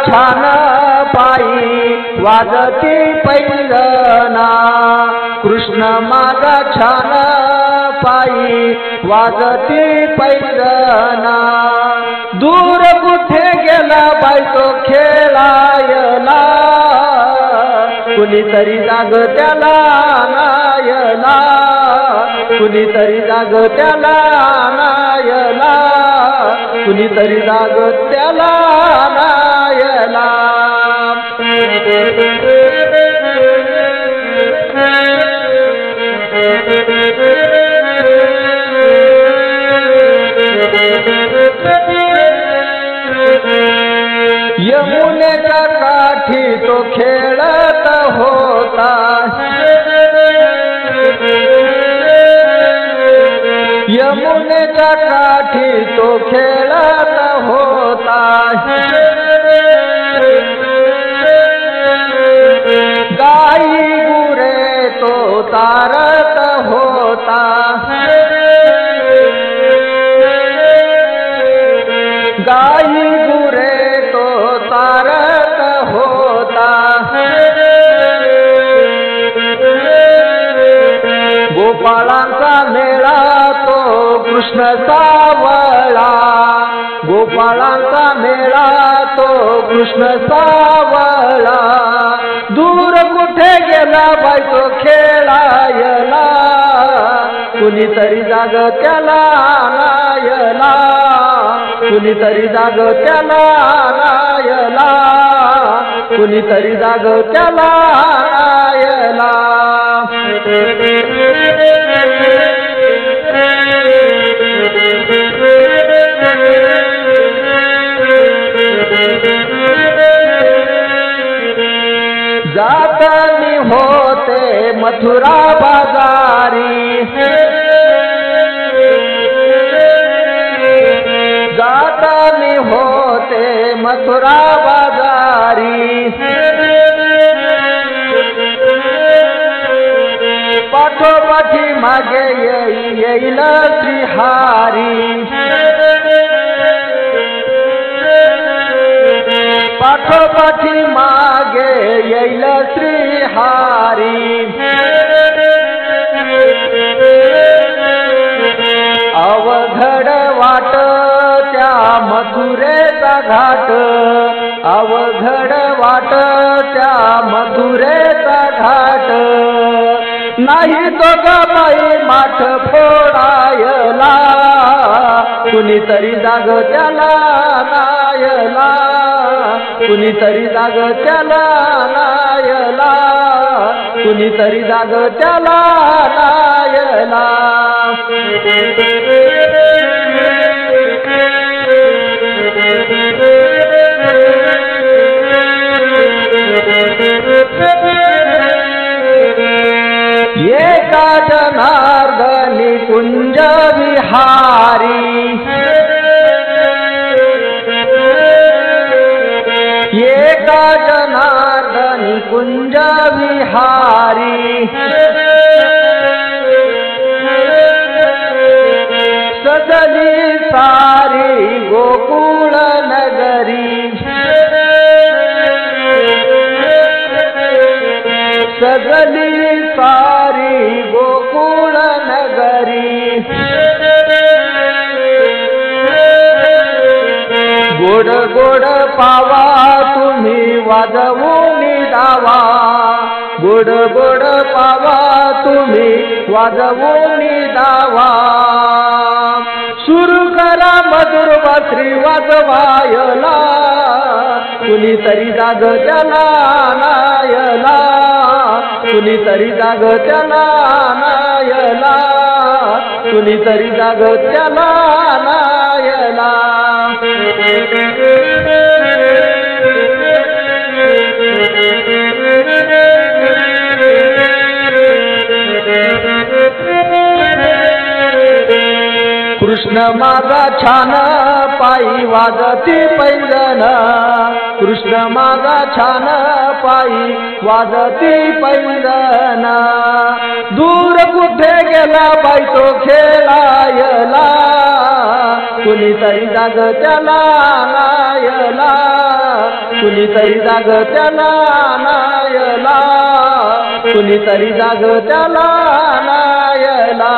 छान पायी वाजती पैंजना कृष्ण माझा छान पायी वाजती पैंजना दूर कुठे गेला बाई तो खेळायला कुणीतरी जाग त्याला नायला कुणीतरी जाग त्याला नायला कुणीतरी जाग त्याला नायला यमुनेच्या काठी तो खेळत होता यमुनेच्या काठी तो खेळत होता गाई गुरे तो तारत होता गाई गुरे तो तारत होता गोपाळांचा मेळा तो कृष्ण सावळा गोपाळांचा मेळा तो कृष्ण सावळा दूर कुठे गेला बाई तो खेळायला कुणीतरी जाग त्याला नायला कुणीतरी जाग त्याला नायला कुणीतरी जाग त्याला नायला जातानी होते मथुरा बाजारी जातानी होते मथुरा बाजारी पाठोपाठी मागे येईल श्रीहारी पाठोपाठी मागे येईल श्रीहारी अवघड वाट त्या मथुरेचा घाट अवघड वाट त्या मथुरेचा घाट नाही तो बाई माठ फोडायला कुणीतरी जाग त्याला नायला कुणीतरी जाग त्याला नायला कुणीतरी जाग त्याला नायला एका जनार्दनी कुंज विहारी एका जनार्दनी कुंज विहारी सजली सारी गोकुळ नगरी सजली सारी गोकुळ नगरी गोड गोड पावा तुम्ही वाजवून दावा गोड गोड पावा तुम्ही वाजवून दावा सुरू करा मधुर बासरी वाजवायला कुणीतरी जाग त्याला नायला कुणीतरी जाग त्याला नायला कुणीतरी जाग त्याला नायला कृष्ण माझा छान पायी वाजती पैंजण कृष्ण माझा छान पायी वाजती पैंजना दूर कुठे गेला बाई तो खेळायला कुणीतरी जाग त्याला नायला कुणीतरी जाग त्याला नायला कुणीतरी जाग त्याला नायला